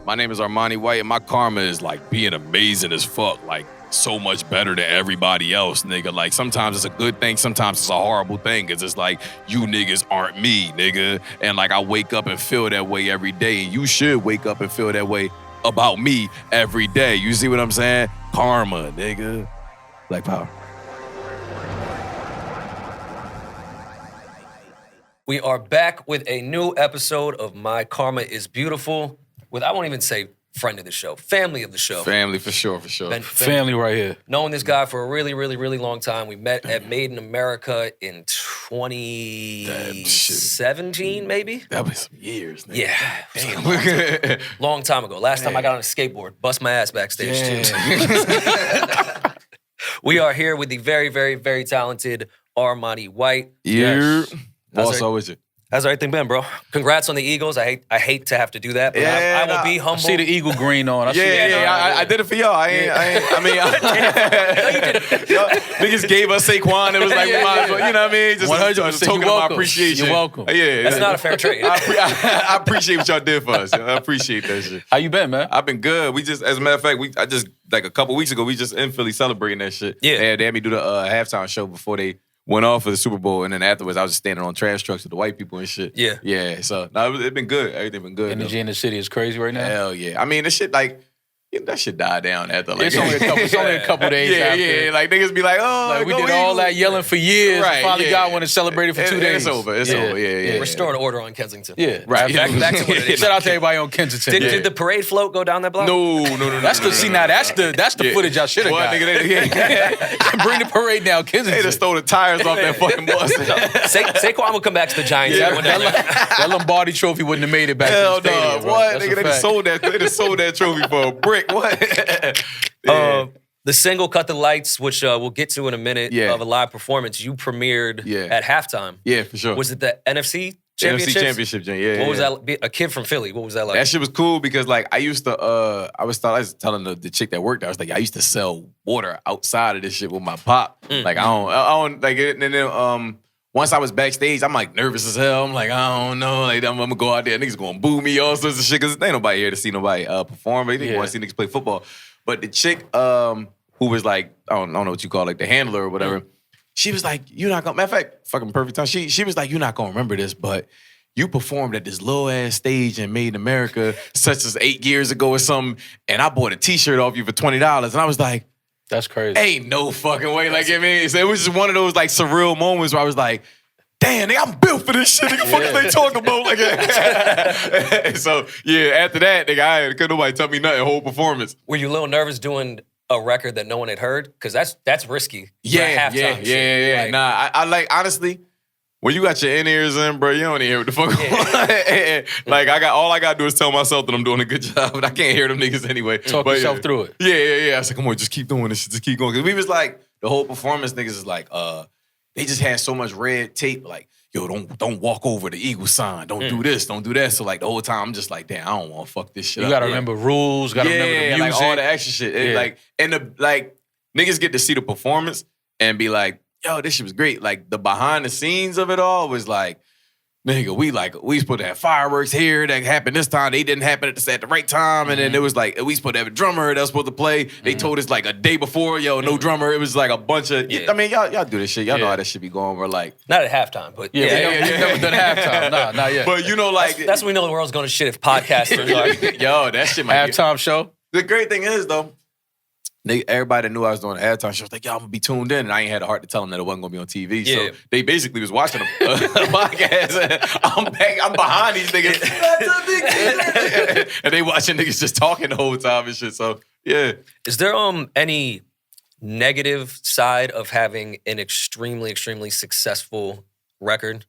My name is Armani White, and my karma is like being amazing as fuck. Like, so much better than everybody else, nigga. Like, sometimes it's a good thing, sometimes it's a horrible thing, because it's like, you niggas aren't me, nigga. And like, I wake up and feel that way every day, and you should wake up and feel that way about me every day. You see what I'm saying? Karma, nigga. Black power. We are back with a new episode of My Karma is Beautiful with, I won't even say friend of the show, family of the show. Family, for sure. Family right here. Known this guy for a really, really, really long time. We met at Made in America in 2017, maybe? That was some years, nigga. Yeah. Damn, long time ago. Last time I got on a skateboard, bust my ass backstage, too. We are here with the very, very, very talented Armani White. Yeah. Boss always it. How's everything been, bro? Congrats on the Eagles. I hate to have to do that, but I will be humble. I see the eagle green on. I did it for y'all. Niggas gave us Saquon. It was like, we might as well, you know what I mean? Just 100%. a token of my appreciation. You're welcome. Yeah, that's not a fair trade. I appreciate what y'all did for us. I appreciate that shit. How you been, man? I've been good. We just, as a matter of fact, I just like a couple weeks ago, we just in Philly celebrating that shit. Yeah. They had me do the halftime show before they went off for the Super Bowl, and then afterwards, I was just standing on trash trucks with the white people and shit. Yeah. Yeah, so, no, it's been good. Everything been good. Energy in the city is crazy right now. Hell yeah. I mean, this shit, like, that shit died down after, like... It's only a couple days after. Yeah, like, niggas be like, oh, like, we did all that yelling for years. Right, finally got one and celebrated for 2 days. It's over, yeah. Restored order on Kensington. Yeah. Right. Back to what it is. Shout out to everybody on Kensington. Did the parade float go down that block? No. That's the footage I should have got. Nigga, bring the parade down, Kensington. They just stole the tires off that fucking bus. Saquon will come back to the Giants. Yeah, that Lombardi trophy wouldn't have made it back Hell to the stadium. No. What? Nigga, they just sold that trophy for a brick. What? The single Cut the Lights, which we'll get to in a minute, of a live performance, you premiered at halftime. Yeah, for sure. Was it the NFC Championship? NFC Championship, yeah. What was that? A kid from Philly, what was that like? That shit was cool because, like, I used to, I was telling the chick that worked there, I was like, I used to sell water outside of this shit with my pop. Like, I don't, like, and then, once I was backstage, I'm like nervous as hell. I'm like, I don't know. Like, I'm gonna go out there, niggas gonna boo me, all sorts of shit, because ain't nobody here to see nobody perform. They didn't want to see niggas play football. But the chick who was like, I don't know what you call it, like the handler or whatever, she was like, you're not gonna, matter of fact, fucking perfect time. She was like, you're not gonna remember this, but you performed at this little ass stage in Made in America, such as 8 years ago or something, and I bought a t-shirt off you for $20. And I was like, that's crazy. Ain't no fucking way. Like, I mean, so it was just one of those like surreal moments where I was like, damn, nigga, I'm built for this shit. Nigga, fuck is they talking about? Like, so, yeah, after that, nigga, couldn't nobody tell me nothing, whole performance. Were you a little nervous doing a record that no one had heard? Because that's risky. Yeah. Like, nah, I like, honestly, when you got your in-ears in, bro, you don't even hear what the fuck going on. Like, all I got to do is tell myself that I'm doing a good job, but I can't hear them niggas anyway. Talk yourself through it. Yeah. I was like, come on, just keep doing this shit, just keep going. Because we was like, the whole performance niggas is like, they just had so much red tape, like, yo, don't walk over the Eagle sign. Don't do this, don't do that. So, like, the whole time, I'm just like, damn, I don't want to fuck this shit up. You got to remember rules, got to remember the music. Like, all the extra shit. Niggas get to see the performance and be like, yo, this shit was great. Like, the behind the scenes of it all was like, nigga, we supposed to have fireworks here that happened this time. They didn't happen at the right time. And then it was like, we supposed to have a drummer that was supposed to play. They told us like a day before, yo, no drummer. It was like a bunch of, I mean, y'all do this shit. Y'all know how that shit be going. We're like. Not at halftime, but you've never done halftime. Nah, not yet. But you know, like. That's when we know the world's going to shit if podcasters are. Yo, that shit might halftime show. The great thing is, though, everybody that knew I was doing a halftime show was like, yo, I'm going to be tuned in. And I ain't had the heart to tell them that it wasn't going to be on TV. Yeah. So they basically was watching a podcast. I'm behind these niggas. That's a big deal. And they watching niggas just talking the whole time and shit. So, yeah. Is there any negative side of having an extremely, extremely successful record?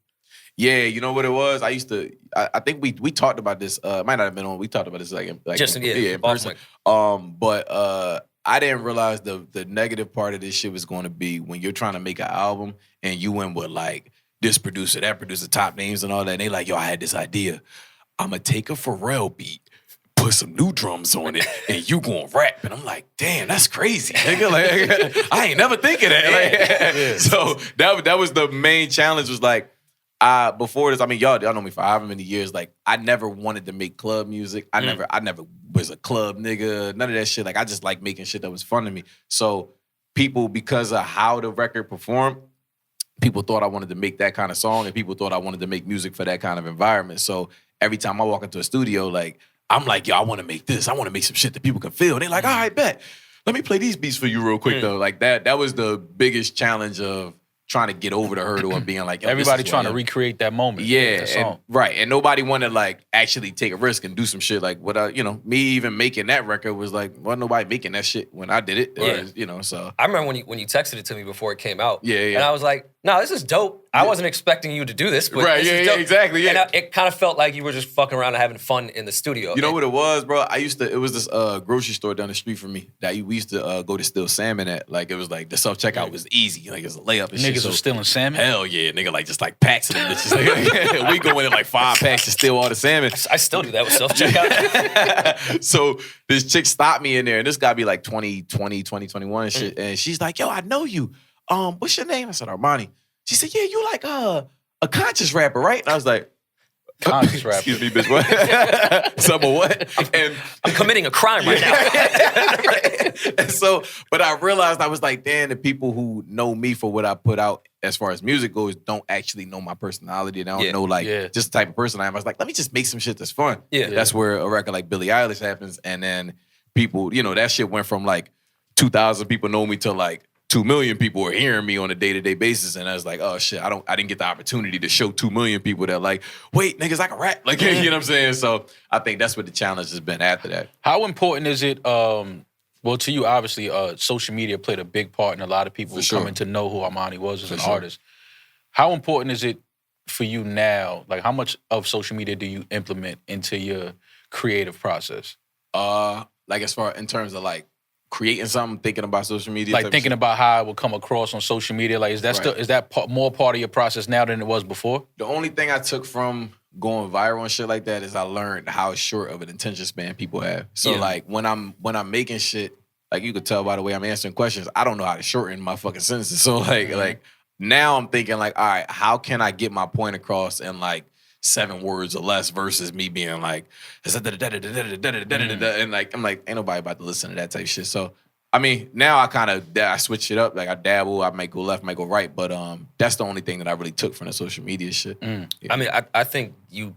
Yeah, you know what it was? I think we talked about this. Might not have been on. We talked about this in person. But I didn't realize the negative part of this shit was going to be when you're trying to make an album and you in with like this producer, that producer, top names and all that. And they like, yo, I had this idea. I'm going to take a Pharrell beat, put some new drums on it, and you gonna rap. And I'm like, damn, that's crazy, nigga. Like, I ain't never think of that. Like, so that was the main challenge was like, before this, I mean, y'all know me for however many years. Like, I never wanted to make club music. I never was a club nigga. None of that shit. Like, I just like making shit that was fun to me. So people, because of how the record performed, people thought I wanted to make that kind of song, and people thought I wanted to make music for that kind of environment. So every time I walk into a studio, like, I'm like, yo, I want to make this. I want to make some shit that people can feel. And they're like, all right, bet. Let me play these beats for you real quick, though. Like, that was the biggest challenge of trying to get over the hurdle of being like, yo, everybody trying to recreate that moment. Yeah, and nobody wanted to like actually take a risk and do some shit like what me even making that record was like, wasn't nobody making that shit when I did it. Yeah. So I remember when you texted it to me before it came out. Yeah. And I was like, no, this is dope. I wasn't expecting you to do this, but right, this is dope. Exactly. Yeah. And it kind of felt like you were just fucking around and having fun in the studio. You know what it was, bro? It was this grocery store down the street from me that we used to go to steal salmon at. Like, it was like the self-checkout was easy. Like, it was a layup and shit. Niggas was stealing salmon? Hell yeah, nigga, like just like packs of them bitches. Like, we go in like 5 packs to steal all the salmon. I still do that with self-checkout. So this chick stopped me in there, and this guy be like 2021 and shit. And she's like, yo, I know you. What's your name? I said, Armani. She said, yeah, you like a conscious rapper, right? And I was like, conscious rapper. Excuse me, bitch, what? Some of what? And I'm committing a crime right now. And so, but I realized, I was like, damn, the people who know me for what I put out as far as music goes don't actually know my personality. They don't know just the type of person I am. I was like, let me just make some shit that's fun. Yeah. That's where a record like Billie Eilish happens. And then people, that shit went from like 2,000 people know me to like 2 million people are hearing me on a day-to-day basis, and I was like, oh shit, I didn't get the opportunity to show 2 million people that like, wait, niggas, I can rap. Like, you know what I'm saying? So I think that's what the challenge has been after that. How important is it, well, to you, obviously, social media played a big part in a lot of people coming to know who Armani was as an artist. How important is it for you now? Like, how much of social media do you implement into your creative process? Like, as far in terms of like creating something, thinking about social media, like thinking about how it will come across on social media. Like, is that more part of your process now than it was before? The only thing I took from going viral and shit like that is I learned how short of an attention span people have. So like when I'm making shit, like you could tell by the way I'm answering questions, I don't know how to shorten my fucking sentences. So like now I'm thinking like, all right, how can I get my point across in like 7 words or less versus me being like, and like, I'm like, ain't nobody about to listen to that type of shit. So, I mean, now I switch it up. Like, I dabble, I might go left, might go right. But that's the only thing that I really took from the social media shit. Yeah. I mean, I think you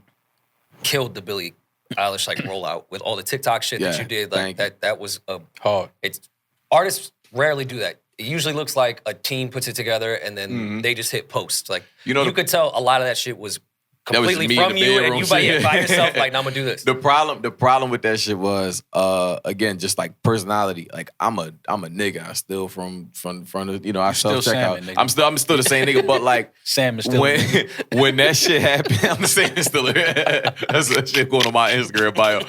killed the Billie Eilish like rollout with all the TikTok shit that you did. Like that was hard. Artists rarely do that. It usually looks like a team puts it together and then they just hit post. Like, you could tell a lot of that shit was completely from you, and you by yourself, like, nah, I'm gonna do this. The problem with that shit was, again, just like personality. Like, I'm a nigga. I still from the, I self-checkout. I'm still the same nigga, but like Sam is still when that shit happened, I'm the same still. That's that shit going on my Instagram bio.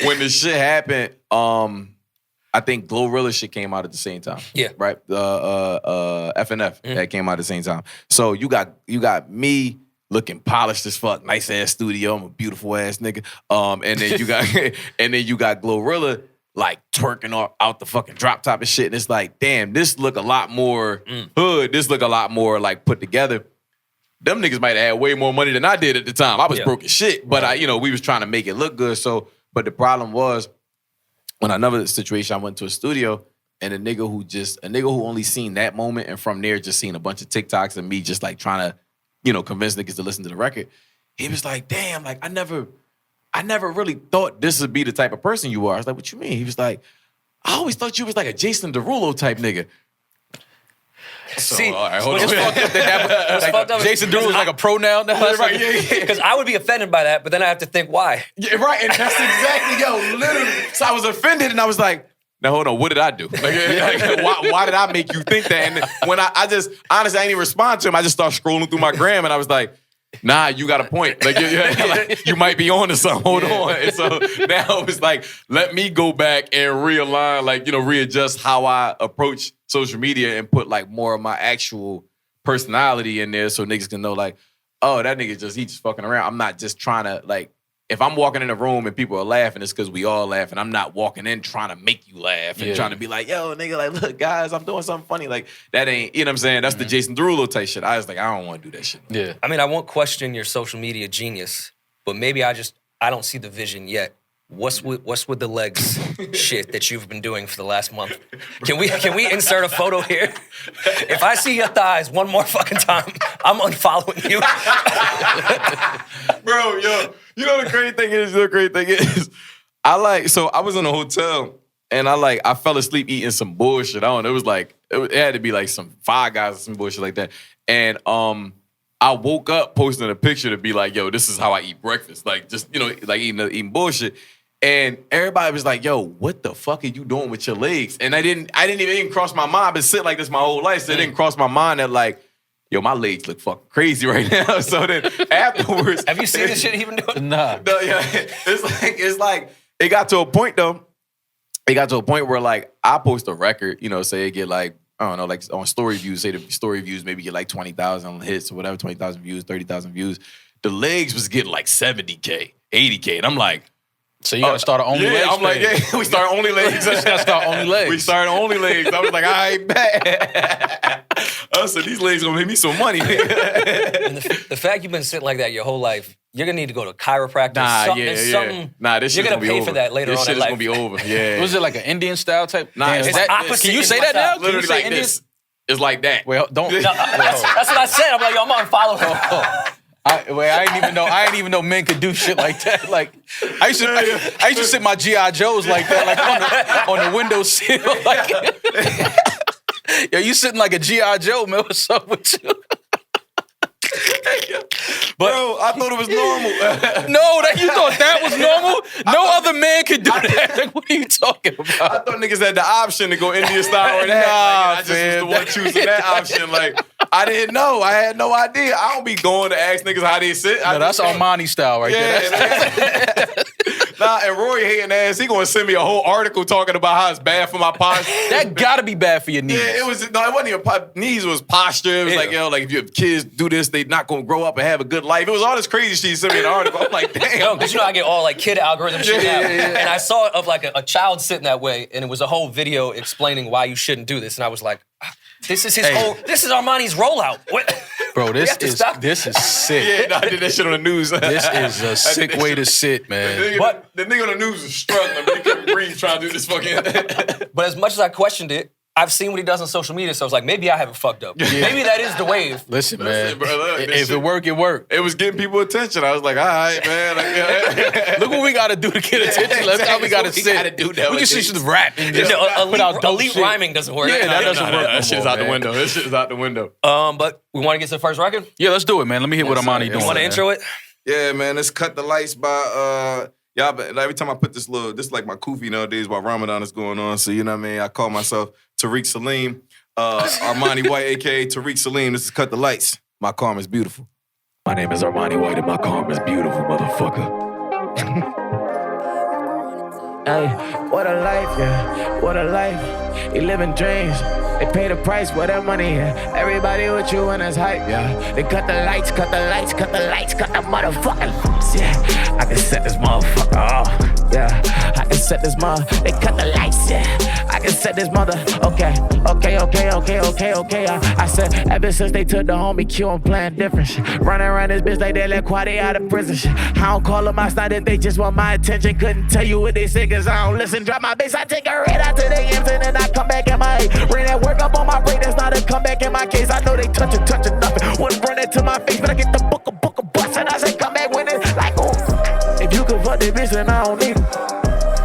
when the shit happened, I think Glorilla shit came out at the same time. Yeah. Right? FNF that came out at the same time. So you got me looking polished as fuck, nice ass studio. I'm a beautiful ass nigga. And then you got Glorilla like twerking out the fucking drop top and shit. And it's like, damn, this look a lot more hood. This look a lot more like put together. Them niggas might have had way more money than I did at the time. I was broke as shit, but we was trying to make it look good. So, but the problem was, when another situation, I went to a studio and a nigga who only seen that moment and from there just seen a bunch of TikToks and me just like trying to, convince niggas to listen to the record. He was like, damn, like I never really thought this would be the type of person you are. I was like, what you mean? He was like, I always thought you was like a Jason Derulo type nigga. So, see, all right, hold on. Fucked up. Jason Derulo is like a pronoun now. Right, yeah. Because I would be offended by that, but then I have to think why. Yeah, right, and that's exactly, literally. So I was offended, and I was like, now hold on, what did I do? Like, why did I make you think that? And when I just, honestly, I didn't even respond to him. I just started scrolling through my gram, and I was like, nah, you got a point. Like, like you might be on to something. Hold on. And so now it was like, let me go back and realign, like, readjust how I approach social media and put like more of my actual personality in there so niggas can know like, oh, that nigga he just fucking around. I'm not just trying to like if I'm walking in a room and people are laughing, it's because we all laugh, and I'm not walking in trying to make you laugh and trying to be like, yo, nigga, like, look, guys, I'm doing something funny. Like, that ain't, you know what I'm saying? That's the Jason Derulo type shit. I was like, I don't want to do that shit. Yeah. I mean, I won't question your social media genius, but maybe I don't see the vision yet. What's with the legs shit that you've been doing for the last month? Can we insert a photo here? If I see your thighs one more fucking time, I'm unfollowing you. Bro, yo, you know the great thing is, I was in a hotel and I fell asleep eating some bullshit. It had to be like some Five Guys or some bullshit like that. And I woke up posting a picture to be like, yo, this is how I eat breakfast. Like, just, you know, like eating bullshit. And everybody was like, yo, what the fuck are you doing with your legs? And I didn't even cross my mind. I've been sitting like this my whole life, so it didn't cross my mind that like, yo, my legs look fucking crazy right now. So then afterwards, have you seen the shit he been doing? Nah. It's like it got to a point though. It got to a point where like I post a record, you know, say it get like, I don't know, like on story views, say the story views maybe get like 20,000 hits or whatever, 20,000 views, 30,000 views. The legs was getting like 70K, 80K, and I'm like, so you gotta start an only legs. I'm like, yeah, we started only legs. You gotta start only legs. We started only legs. I was like, all right, bet. I said, these legs gonna make me some money. And the fact you've been sitting like that your whole life, you're gonna need to go to chiropractor. This you're gonna be pay over. for that later this on shit in is life. gonna be over. Yeah. Was it like an Indian style type? Nah, it's opposite. Can you say that now? Literally like Indian? this. It's like that. Well, don't. No, that's what I said. I'm like, yo, I'm gonna follow him. I didn't even know men could do shit like that. Like I used to sit my G.I. Joes like that, like on the windowsill. Like, yo, you sitting like a G.I. Joe, man. What's up with you? Bro, I thought it was normal. No, you thought that was normal? No other man could do that. Like, what are you talking about? I thought niggas had the option to go Indian style or that. Nah, I just was the one choosing that option. Like, I didn't know. I had no idea. I don't be going to ask niggas how they sit. No, that's Armani style right there. Nah, and Rory hating ass, he gonna send me a whole article talking about how it's bad for my posture. That gotta be bad for your knees. Yeah, it wasn't even knees, it was posture. It was like, yo, like if your kids do this, they not gonna grow up and have a good life. It was all this crazy shit he sent me in the article. I'm like, damn. Yo, because I get all like kid algorithm shit now. And I saw it of like a child sitting that way, and it was a whole video explaining why you shouldn't do this. And I was like, this is this is Armani's rollout. What? Bro, this is sick. Yeah, no, I did that shit on the news. This is a sick way to sit, man. The nigga on the news is struggling, but he couldn't breathe trying to do this fucking. But as much as I questioned it, I've seen what he does on social media, so I was like, maybe I haven't fucked up. Maybe that is the wave. Listen, man. Bro, look, if it work, it work. It was getting people attention. I was like, all right, man. Like, look what we got to do to get attention. That's how we got to sit. We just should rap. Elite rhyming doesn't work. Yeah, that doesn't work. That shit's out the window. This shit's out the window. But we want to get to the first record? Yeah, let's do it, man. Let me hear what Armani doing. You want to intro it? Yeah, man. Let's Cut the Lights by... Y'all, but every time I put this is like my kufi nowadays while Ramadan is going on. So, you know what I mean? I call myself Tariq Salim, Armani White, a.k.a. Tariq Salim. This is Cut the Lights. My karma's beautiful. My name is Armani White and my karma's beautiful, motherfucker. Hey, what a life, yeah, what a life. You living dreams. They pay the price for that money, yeah. Everybody with you and it's hype, yeah. They cut the lights, cut the lights, cut the lights, cut the motherfucking lights, yeah. I can set this motherfucker off, yeah. I can set this they cut the lights, yeah. I can set this mother, okay. I said, ever since they took the homie Q, I'm playing different shit. Running around this bitch like they let Quaddy out of prison shit. I don't call them my side if they just want my attention. Couldn't tell you what they say cause I don't listen. Drop my bass, I take a red out to the ends and then I come back in my head. Bring that work up on my brain, that's not a comeback in my case. I know they touching nothing. Wouldn't run it to my face, but I get the book of bust and I say come back when it's like, ooh. If you can fuck this bitch, then I don't need it.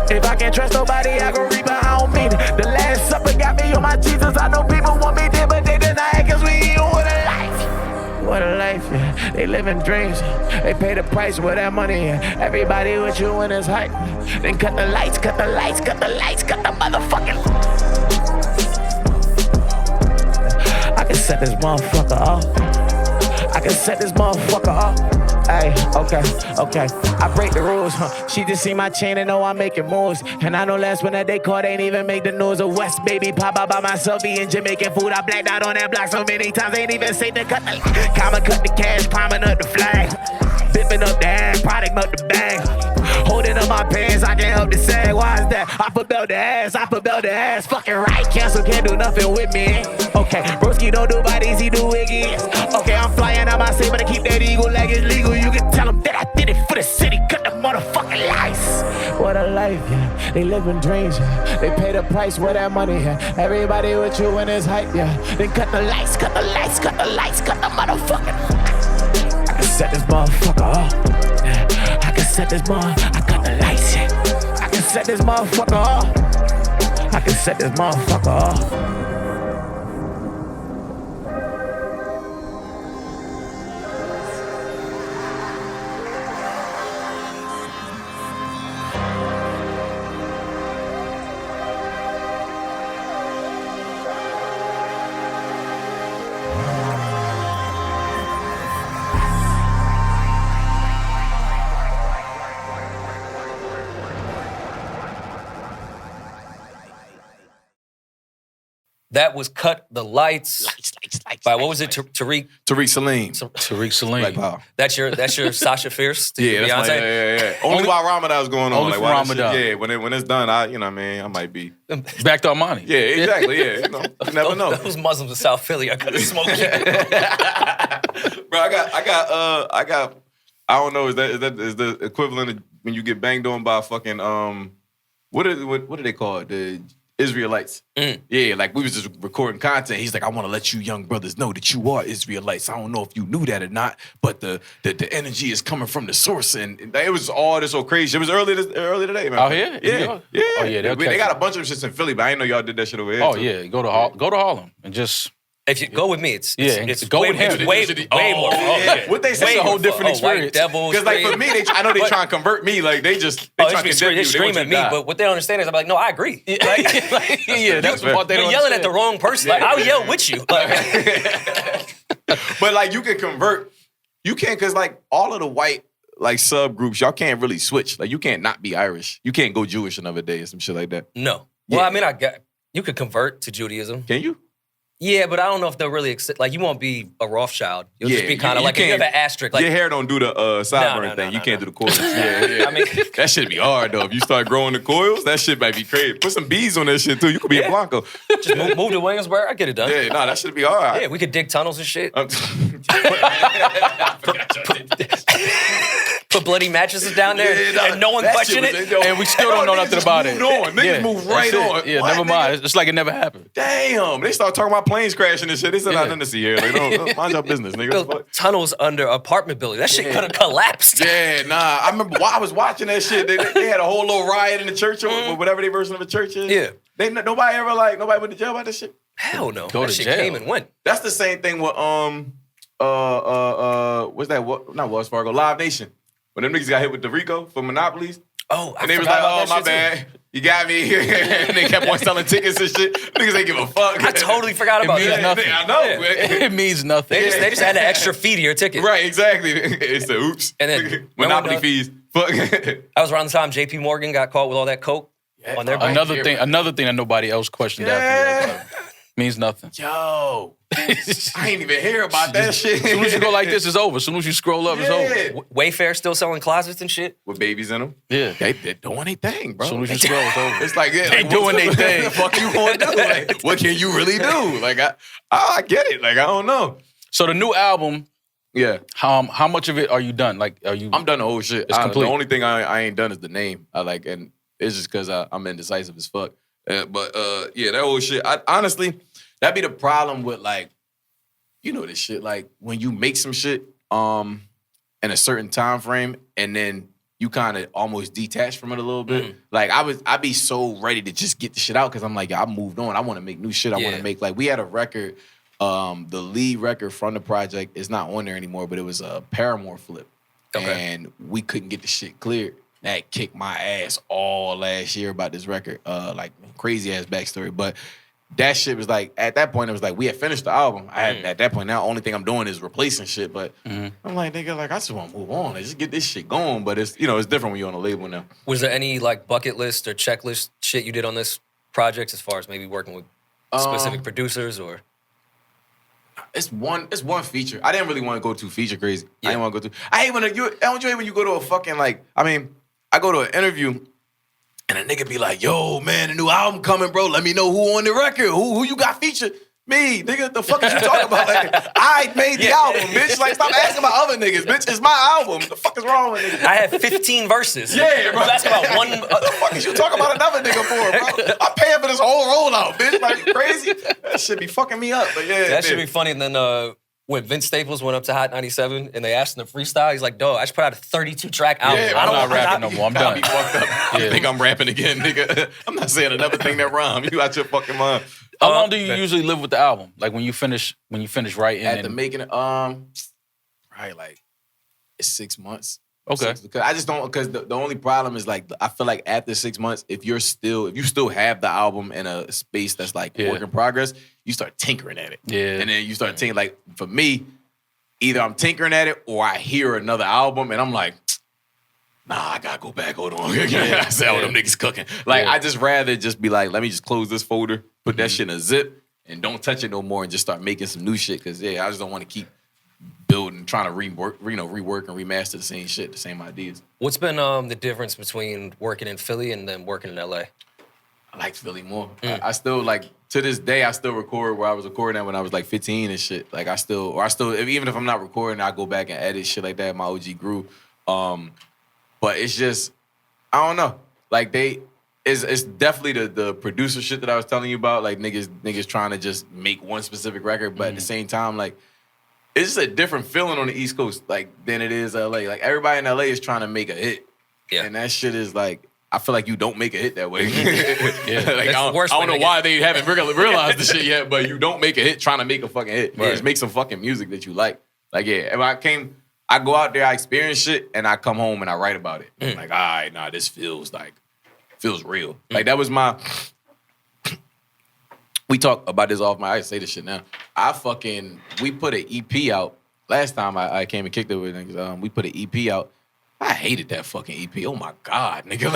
If I can't trust nobody, I can reap, but I don't mean it. The Last Supper got me on my Jesus. I know people want me dead, but they deny it cause we eat what a life. What a life, yeah. They living dreams. They pay the price with that money, yeah. Everybody with you when it's hype. Then cut the lights, cut the lights, cut the lights, cut the motherfucking I can set this motherfucker off. I can set this motherfucker off. Hey, okay. I break the rules, huh? She just see my chain and know I'm making moves. And I know last one that they caught ain't even make the news. A West baby pop out by myself eating Jamaican food. I blacked out on that block so many times, ain't even safe to cut the comma cut the cash, climbing up the flag. Bit pumping up the ass, product up the bag. Holding up my pants, I can't help the sag. Why is that? I propel the ass, fucking right. Cancel can't do nothing with me. Okay, broski don't do bodies, he do wiggies. Okay, I'm flying out my city, but I keep that eagle like it's legal. You can tell them that I did it for the city, cut the motherfucking lights. What a life, yeah. They living dreams, yeah. They pay the price with that money, yeah. Everybody with you when it's hype, yeah. Then cut the lights, cut the lights, cut the lights, cut the motherfucking. I can set this motherfucker off. Yeah. I can set this motherfucker. I cut the lights, yeah. I can set this motherfucker off. I can set this motherfucker off. That was Cut the Lights. By what was it? Tariq Salim. Tariq Salim. Like, wow. That's your Sasha Fierce. Yeah, that's yeah. Only while Ramadan's going on. Only like, for Ramadan. Yeah, when it's done, I might be back to Armani. Yeah, exactly. Yeah, you never know. Those Muslims in South Philly are gonna smoke you. Bro, I got. I don't know. Is the equivalent of when you get banged on by fucking what do they call it? The Israelites. Yeah, like we was just recording content. He's like, I want to let you young brothers know that you are Israelites. I don't know if you knew that or not, but the energy is coming from the source. And it was all this so crazy. It was early today, man. Oh, yeah? Yeah. Oh, yeah. They got a bunch of shits in Philly, but I didn't know y'all did that shit over here. Oh, too. yeah. Go to Harlem and just... If you go with me, it's go way, with him. It's way more. Yeah. What they say is a whole different experience. Because like for me, I know they trying to convert me. Like they trying to scream at me. But what they don't understand is I'm like, no, I agree. Yeah, that's what they don't You're yelling at the wrong person. Like I'll yell with you. But like you can convert. You can't because like all of the white like subgroups, y'all can't really switch. Like you can't not be Irish. You can't go Jewish another day or some shit like that. No. Well, I mean, you could convert to Judaism. Can you? Yeah, but I don't know if they'll really accept. Like, you won't be a Rothschild. You'll just be kind of like, you have an asterisk. Like, your hair don't do the sideburn thing. You can't do the coils. Yeah. I mean, that shit be hard, though. If you start growing the coils, that shit might be crazy. Put some bees on that shit, too. You could be a Blanco. Just move to Williamsburg. I get it done. Yeah, that should be hard. Yeah, we could dig tunnels and shit. Put bloody mattresses down there and no one question it. And we still don't know nothing about it. Niggas move right on. Yeah, what, never mind. It's like it never happened. Damn. They start talking about planes crashing and shit. They said nothing to see here. Like, don't mind your business, nigga. Tunnels under apartment building. That shit could have collapsed. Yeah, nah. I remember while I was watching that shit, they had a whole little riot in the church or whatever their version of a church is. Yeah. Nobody went to jail about this shit? Hell no. Go that to shit jail. came and went. That's the same thing with what's that? Not Wells Fargo, Live Nation. When them niggas got hit with the RICO for monopolies. Oh, and they was like, oh, my bad. You got me. And they kept on selling tickets and shit. Niggas ain't give a fuck. I totally forgot about that. Nothing. I know. It means nothing. They just had an extra fee to your ticket. Right, exactly. It's the oops. And then monopoly fees. Fuck. That was around the time JP Morgan got caught with all that coke on their bank. Another thing that nobody else questioned after means nothing. Yo. I ain't even hear about that shit. As soon as you go like this, it's over. As soon as you scroll up, it's over. Wayfair still selling closets and shit? With babies in them? Yeah. They're doing their thing, bro. As soon as you scroll, it's over. It's like, they doing their thing. What the fuck you gonna do? Like, what can you really do? Like, I get it. Like, I don't know. So the new album, yeah. How much of it are you done? Like, are you? I'm done the whole shit. It's complete. The only thing I ain't done is the name. And it's just because I'm indecisive as fuck. But that whole shit. Honestly, that'd be the problem with like, you know this shit. Like when you make some shit in a certain time frame, and then you kind of almost detach from it a little bit. Mm-hmm. Like I'd be so ready to just get the shit out because I'm like, I moved on. I want to make new shit. I want to make like we had a record. The lead record from the project is not on there anymore, but it was a Paramore flip, and we couldn't get the shit cleared. That kicked my ass all last year about this record. Like crazy ass backstory, but. That shit was like, at that point, it was like, we had finished the album. At that point, now, the only thing I'm doing is replacing shit. But I'm like, nigga, like, I just want to move on. Like, just get this shit going. But it's, it's different when you're on a label now. Was there any, like, bucket list or checklist shit you did on this project as far as maybe working with specific producers or? It's one feature. I didn't really want to go too feature crazy. Yeah. I didn't want to go too. I hate when don't you hate when you go to a fucking I go to an interview and a nigga be like, yo, man, the new album coming, bro. Let me know who on the record. Who you got featured? Me, nigga, the fuck is you talking about? Like, I made the album, bitch. Like, stop asking about other niggas, bitch. It's my album. The fuck is wrong with niggas? I have 15 verses. Yeah, bro. You ask about one. What the fuck is you talking about another nigga for, bro? I'm paying for this whole rollout, bitch. Like, you crazy? That shit be fucking me up. But yeah, that should be funny. And then when Vince Staples went up to Hot 97 and they asked him to freestyle, he's like, dog, I should put out a 32-track album. Yeah, I'm not rapping no more. I'm done. Be fucked up. You think I'm rapping again, nigga? I'm not saying another thing that rhymes. You out your fucking mind. How long do you usually live with the album? Like when you finish writing? After making it, right, like it's 6 months. Okay. Because I just don't. Because the only problem is like I feel like after 6 months, if you still have the album in a space that's like work in progress, you start tinkering at it. Yeah. And then you start tinkering. Like for me, either I'm tinkering at it or I hear another album and I'm like, nah, I gotta go back. Hold on. I said, them niggas cooking. Like I just rather just be like, let me just close this folder, put that shit in a zip, and don't touch it no more, and just start making some new shit. Cause I just don't want to keep building, trying to rework and remaster the same shit, the same ideas. What's been the difference between working in Philly and then working in LA? I like Philly more. I still like to this day. I still record where I was recording at when I was like 15 and shit. Like I still even if I'm not recording, I go back and edit shit like that. My OG grew, but it's just I don't know. Like it's definitely the producer shit that I was telling you about. Like niggas trying to just make one specific record, but at the same time, like. It's just a different feeling on the East Coast, like, than it is LA. Like, everybody in LA is trying to make a hit. Yeah. And that shit is like, I feel like you don't make a hit that way. Like, I don't know why they haven't realized the shit yet, but you don't make a hit trying to make a fucking hit. Right. Just make some fucking music that you like. Like, yeah, if I go out there, I experience shit, and I come home and I write about it. I'm like, all right, nah, this feels real. Like, that was my... We talk about this off I say this shit now. We put an EP out. Last time I came and kicked it with niggas, we put an EP out. I hated that fucking EP. Oh my God, nigga.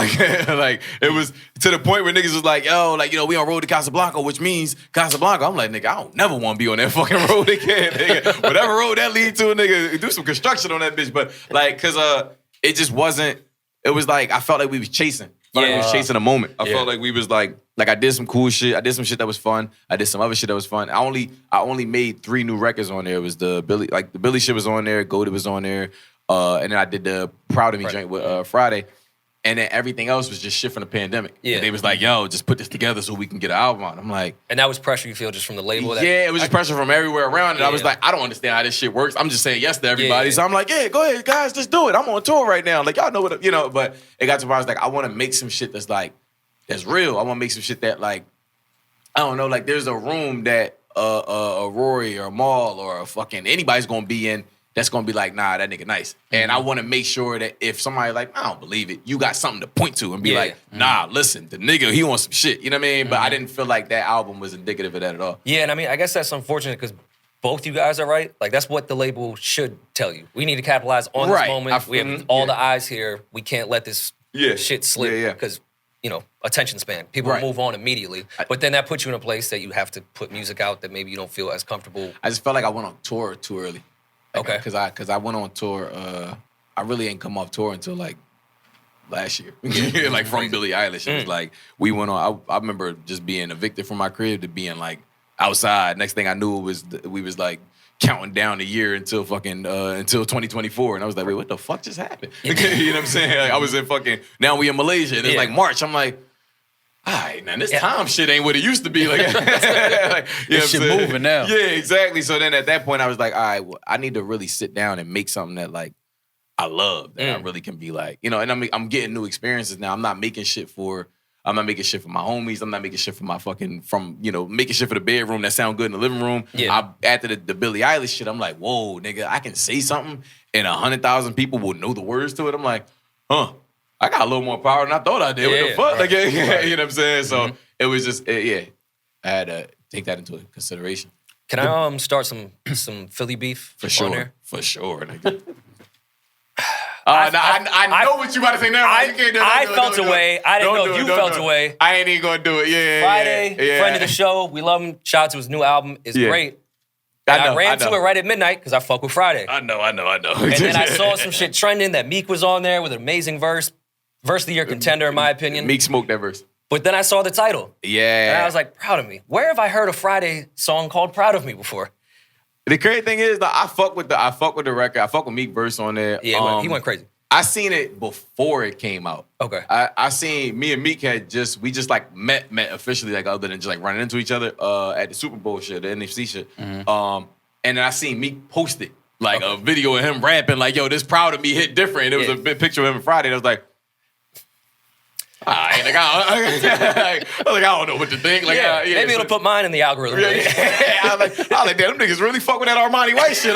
Like it was to the point where niggas was like, yo, like, we on road to Casablanca, which means Casablanca. I'm like, nigga, I don't never want to be on that fucking road again, nigga. Whatever road that lead to, nigga, do some construction on that bitch. But like, cause it just wasn't, it was like, I felt like we was chasing. I felt like we was chasing a moment. I felt like we was like I did some cool shit. I did some shit that was fun. I did some other shit that was fun. I only made 3 new records on there. It was the Billy shit was on there, Goated was on there, and then I did the Proud of Me joint with Friday. And then everything else was just shit from the pandemic. Yeah. And they was like, yo, just put this together so we can get an album out. I'm like... And that was pressure you feel just from the label? It was just pressure from everywhere around. And I was like, I don't understand how this shit works. I'm just saying yes to everybody. So I'm like, yeah, go ahead, guys, just do it. I'm on tour right now. Like, y'all know what... But it got to where I was like, I want to make some shit that's like... That's real. I want to make some shit that like... I don't know, like there's a room that a Rory or a Maul or a fucking... Anybody's going to be in... That's gonna be like, nah, that nigga nice. And I wanna make sure that if somebody like, I don't believe it, you got something to point to and be like, nah, listen, the nigga, he wants some shit. You know what I mean? But I didn't feel like that album was indicative of that at all. Yeah, and I mean, I guess that's unfortunate because both you guys are right. Like, that's what the label should tell you. We need to capitalize on this moment. We have all the eyes here. We can't let this shit slip because, attention span. People move on immediately. But then that puts you in a place that you have to put music out that maybe you don't feel as comfortable. I just felt like I went on tour too early. Okay. Because I went on tour. I really ain't come off tour until like last year. Like from Billie Eilish. It was like we went on. I remember just being evicted from my crib to being like outside. Next thing I knew we was like counting down the year until 2024. And I was like, wait, what the fuck just happened? You know what I'm saying? Like, I was in fucking. Now we in Malaysia and it's like March. I'm like. All right, man, this time shit ain't what it used to be. Like, this shit moving now. Yeah, exactly. So then at that point, I was like, all right, well, I need to really sit down and make something that like I love, that I really can be like, and I'm getting new experiences now. I'm not making shit for my homies. I'm not making shit for making shit for the bedroom that sound good in the living room. Yeah. After the Billie Eilish shit, I'm like, whoa, nigga, I can say something and 100,000 people will know the words to it. I'm like, huh. I got a little more power than I thought I did. What the fuck? Right. Like, you know what I'm saying? So it was just, I had to take that into consideration. Can I start some Philly beef? For sure. Nigga. I know what you about to say now. I felt away. I didn't know if you felt away. I ain't even going to do it. Friday, friend of the show. We love him. Shout out to his new album. It's great. I ran to it right at midnight because I fuck with Friday. I know. And then I saw some shit trending that Meek was on there with an amazing verse. Verse of the year contender, in my opinion. Meek smoked that verse. But then I saw the title. Yeah. And I was like, Proud of Me. Where have I heard a Friday song called Proud of Me before? The crazy thing is, I fuck with the record. I fuck with Meek verse on there. Yeah, he went crazy. I seen it before it came out. Okay. I seen me and Meek met officially, like other than just like running into each other at the Super Bowl shit, the NFC shit. Mm-hmm. And then I seen Meek post it, like a video of him rapping, like, yo, this Proud of Me hit different. And it was a big picture of him on Friday. And I was like, I don't know what to think. Like, maybe it'll put mine in the algorithm. I was like, damn, them niggas really fuck with that Armani White shit.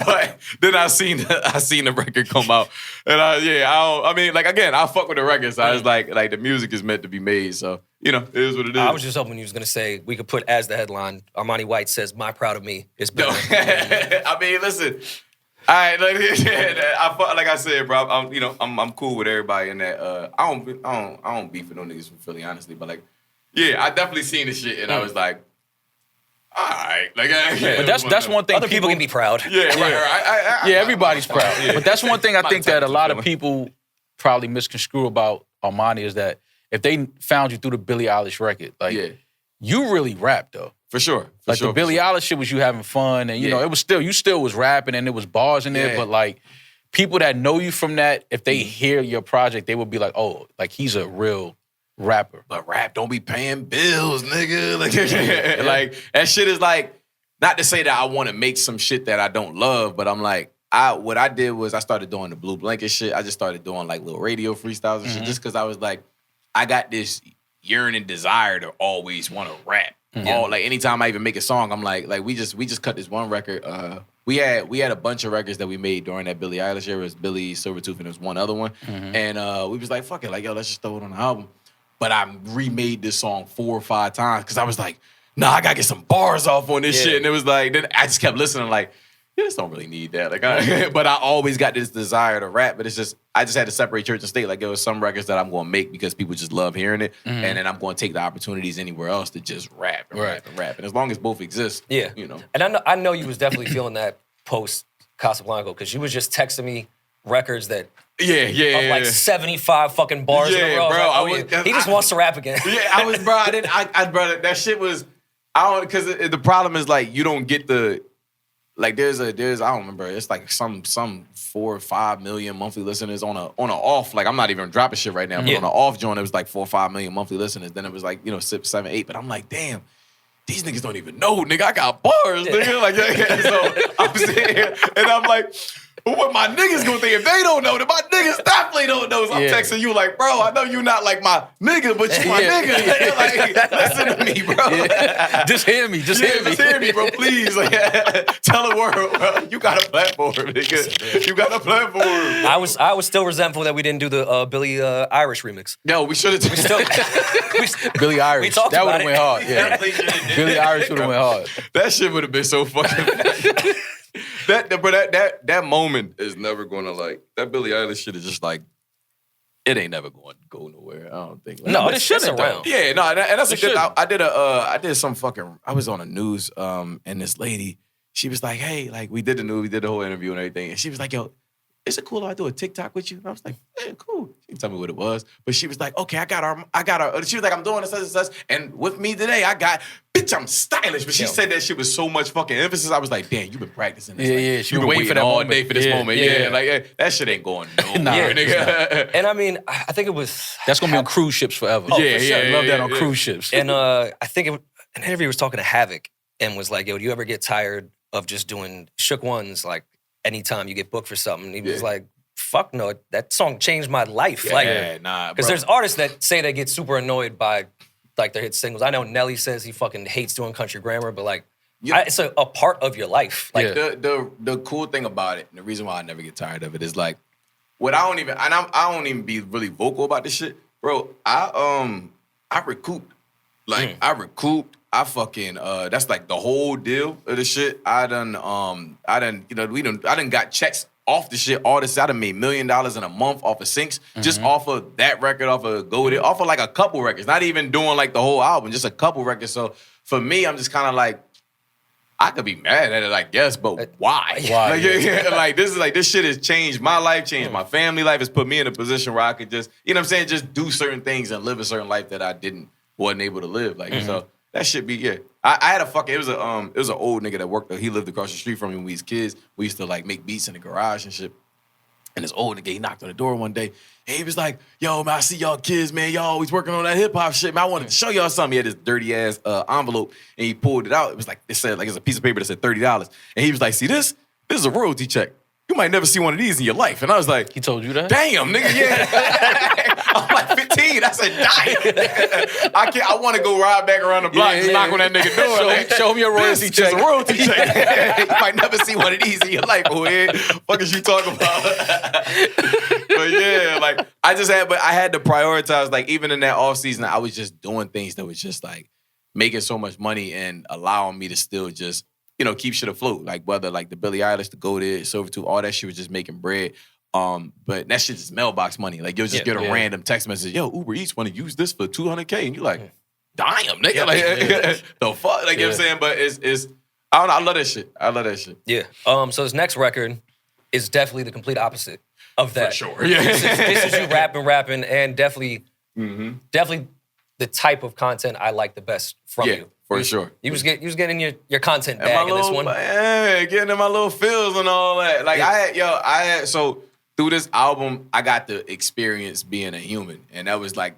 But then I seen the record come out, and I fuck with the records. So I was like the music is meant to be made, so it is what it is. I was just hoping you was gonna say we could put as the headline, Armani White says, "My Proud of Me is better." I mean, listen. All right, like I said, bro. I'm cool with everybody in that. I don't beef with no niggas from Philly, honestly. But like, yeah, I definitely seen this shit, and I was like, all right, like. But that's one thing. Other people can be proud. Yeah, right. Yeah, everybody's proud. Yeah. But that's one thing I think that a lot of people probably misconstrue about Armani is that if they found you through the Billie Eilish record, like you really rap though. For sure. The Billie Eilish shit was you having fun, and it was still you still was rapping, and there was bars in there. But like people that know you from that, if they hear your project, they would be like, oh, like he's a real rapper. But rap don't be paying bills, nigga. Like, like that shit is like, not to say that I want to make some shit that I don't love, but I'm like, what I did was I started doing the Blue Blanket shit. I just started doing like little radio freestyles and shit, just because I was like, I got this yearning desire to always want to rap. Like anytime I even make a song, I'm like we just cut this one record. We had a bunch of records that we made during that Billie Eilish era. It was Billy, Silvertooth, and there was one other one. And we was like, fuck it, like, yo, let's just throw it on the album. But I remade this song 4 or 5 times because I was like, nah, I gotta get some bars off on this shit. And it was like, then I just kept listening, like, you just don't really need that. Like, but I always got this desire to rap, but it's just, I just had to separate church and state. Like, there was some records that I'm going to make because people just love hearing it, and then I'm going to take the opportunities anywhere else to just rap and rap and rap. And as long as both exist, And I know you was definitely feeling that post Casablanca because you was just texting me records that of like 75 fucking bars in a row. Bro, he just wants to rap again. I was, bro. Bro, that shit was. Because the problem is like you don't get the. Like there's I don't remember, it's like some 4 or 5 million monthly listeners on an off, like I'm not even dropping shit right now, but on an off joint it was like 4 or 5 million monthly listeners. Then it was like 6, 7, 8, but I'm like, damn, these niggas don't even know, nigga, I got bars, nigga. Like, so I'm sitting here and I'm like, what my niggas gonna think if they don't know? Then my niggas definitely don't know. So I'm texting you like, bro, I know you not like my nigga, but you my nigga. Like, listen to me, bro. Just hear me. Just hear me, bro. Please, like, tell the world, bro. You got a platform, nigga. You got a platform. I was still resentful that we didn't do the Billy Irish remix. No, we should have. Billy Irish. That would have went hard. Yeah. Billy Irish would have went hard. That shit would have been so fucking. That moment is never gonna like that Billie Eilish shit is just like it ain't never going to go nowhere. I don't think. Like, no, but it shouldn't around. Yeah, no, and that's a good. I did some fucking. I was on the news, and this lady, she was like, "Hey, like we did the news, we did the whole interview and everything," and she was like, "Yo, is it cool if I do a TikTok with you?" And I was like, "Yeah, cool." She didn't tell me what it was, but she was like, "Okay, I got her." She was like, "I'm doing this, and with me today, I got." Bitch, I'm stylish. But she said that shit with so much fucking emphasis. I was like, damn, you've been practicing this. Yeah, she been waiting for that all moment. day for this moment. Yeah, like that shit ain't going nowhere, nigga. And I mean, I think it was... That's going to be on cruise ships forever. I love that on cruise ships. And I think an interviewer was talking to Havoc and was like, yo, do you ever get tired of just doing shook ones, like, anytime you get booked for something? And he was like, fuck no, that song changed my life. Because there's artists that say they get super annoyed by... like their hit singles. I know Nelly says he fucking hates doing country grammar, but like, it's a part of your life. Like the cool thing about it, and the reason why I never get tired of it is like, what I don't even be really vocal about this shit, bro. I recouped, like I recouped. I fucking that's like the whole deal of the shit. I done got checks off the shit, all this, I done made $1 million in a month off of syncs, just off of that record, off of Go With It, off of like a couple records, not even doing like the whole album, just a couple records. So for me, I'm just kind of like, I could be mad at it, I guess, but why? Why? Like this shit has changed my life, changed my family life. It's put me in a position where I could just, you know what I'm saying, just do certain things and live a certain life that I wasn't able to live. Like so that should be I had a fucking it was an old nigga that worked there. He lived across the street from me when we was kids. We used to like make beats in the garage and shit. And this old nigga, he knocked on the door one day, and he was like, yo, man, I see y'all kids, man. Y'all always working on that hip-hop shit, man. I wanted to show y'all something. He had this dirty-ass envelope, and he pulled it out. It was like, it's a piece of paper that said $30. And he was like, see this? This is a royalty check. You might never see one of these in your life. And I was like, he told you that? Damn, nigga, yeah. I'm like 15. I said, damn. I want to go ride back around the block and knock on that nigga door. Show me a royalty check. It's a royalty check. You might never see one of these in your life, boy. Fuck is you talking about? But yeah, like I had to prioritize, like even in that off season, I was just doing things that was just like making so much money and allowing me to still just, you know, keep shit afloat. Like whether like the Billie Eilish, the Go There, Silvertooth, all that shit was just making bread. But that shit is mailbox money. Like you'll just get a random text message, yo, Uber Eats want to use this for $200K. And you're like, damn, nigga. Like the fuck? Like you know what I'm saying? But it's I don't know, I love that shit. I love that shit. Yeah. So this next record is definitely the complete opposite of that. For sure. Yeah. This is you rapping, and definitely the type of content I like the best from you. For sure. You was getting your content bag in this one. Yeah, getting in my little feels and all that. Like I had so through this album, I got to experience being a human. And that was like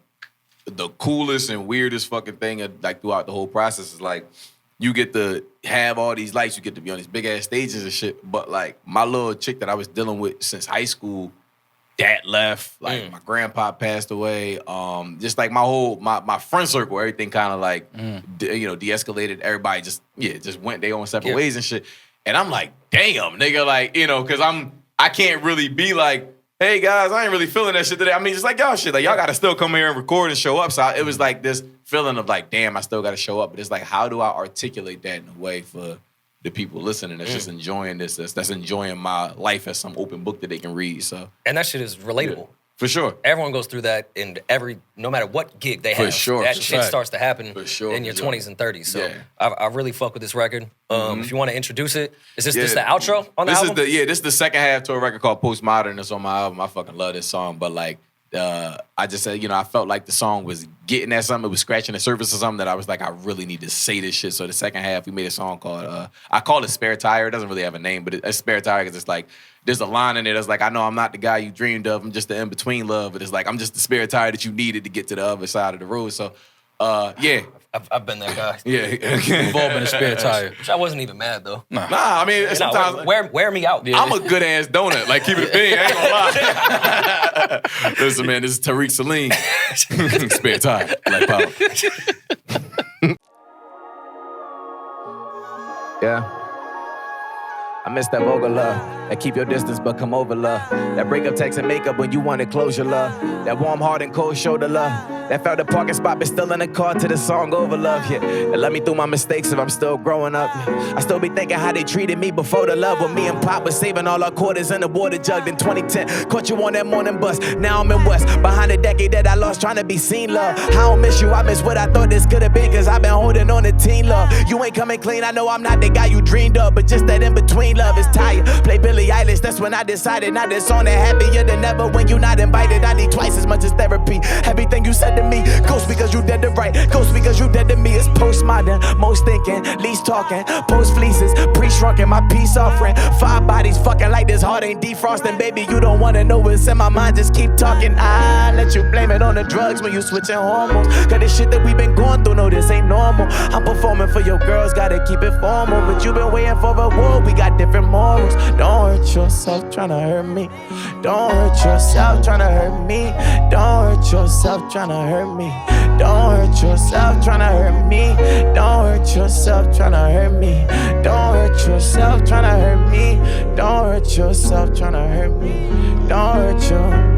the coolest and weirdest fucking thing like throughout the whole process is like you get to have all these lights, you get to be on these big ass stages and shit. But like my little chick that I was dealing with since high school, dad left, like my grandpa passed away. Just like my friend circle, everything kind of like de-escalated. Everybody just went their own separate ways and shit. And I'm like, damn, nigga, like, you know, because I can't really be like, hey guys, I ain't really feeling that shit today. I mean, just like y'all shit, like y'all gotta still come here and record and show up. So it was like this feeling of like, damn, I still gotta show up. But it's like, how do I articulate that in a way for the people listening that's just enjoying this, that's enjoying my life as some open book that they can read. So and that shit is relatable. Yeah, for sure. Everyone goes through that in no matter what gig they have. For sure. That shit starts to happen in your 20s and 30s. So I really fuck with this record. If you want to introduce it, is this the outro on the album? This is the second half to a record called Postmodern that's on my album. I fucking love this song. But like, I just said, I felt like the song was getting at something. It was scratching the surface of something that I was like, I really need to say this shit. So the second half, we made a song called, I call it Spare Tire. It doesn't really have a name, but it's Spare Tire because it's like, there's a line in it that's like, I know I'm not the guy you dreamed of. I'm just the in-between love. But it's like, I'm just the spare tire that you needed to get to the other side of the road. So, yeah. I've been that guy. Yeah. We've all been a spare tire. Which I wasn't even mad, though. Nah, I mean, sometimes... Wear me out. Yeah. I'm a good-ass donut. Like, keep it a bean. I ain't gonna lie. Listen, man, this is Tariq Salim. Spare tire. Like power. Yeah. I miss that vulgar love, that keep your distance but come over love, that breakup text and makeup when you wanted closure love, that warm heart and cold shoulder love, that felt the parking spot but still in the car to the song over love, yeah, that let me through my mistakes if I'm still growing up, I still be thinking how they treated me before the love when me and Pop was saving all our quarters in the water jug in 2010, caught you on that morning bus, now I'm in West, behind the decade that I lost trying to be seen love, I don't miss you, I miss what I thought this could have been cause I've been holding on to teen love, you ain't coming clean, I know I'm not the guy you dreamed of, but just that in between love is tired. Play Billie Eilish, that's when I decided. Now this song that happier than ever when you not invited. I need twice as much as therapy. Everything you said to me, ghost because you dead to right, ghost because you dead to me. It's postmodern, most thinking, least talking, post fleeces, pre-shrunken, my peace offering. 5 bodies fucking like this heart ain't defrosting. Baby, you don't wanna know what's in my mind, just keep talking. I let you blame it on the drugs when you switching hormones. Cause the shit that we been going through, no, this ain't normal. I'm performing for your girls, gotta keep it formal. But you been waiting for a war, we got different morals. Don't hurt yourself tryna hurt me. Don't hurt yourself tryna hurt me. Don't hurt yourself tryna hurt me. Don't hurt yourself tryna hurt me. Don't hurt yourself tryna hurt me. Don't hurt yourself tryna hurt me. Don't hurt yourself tryna hurt me. Don't hurt you.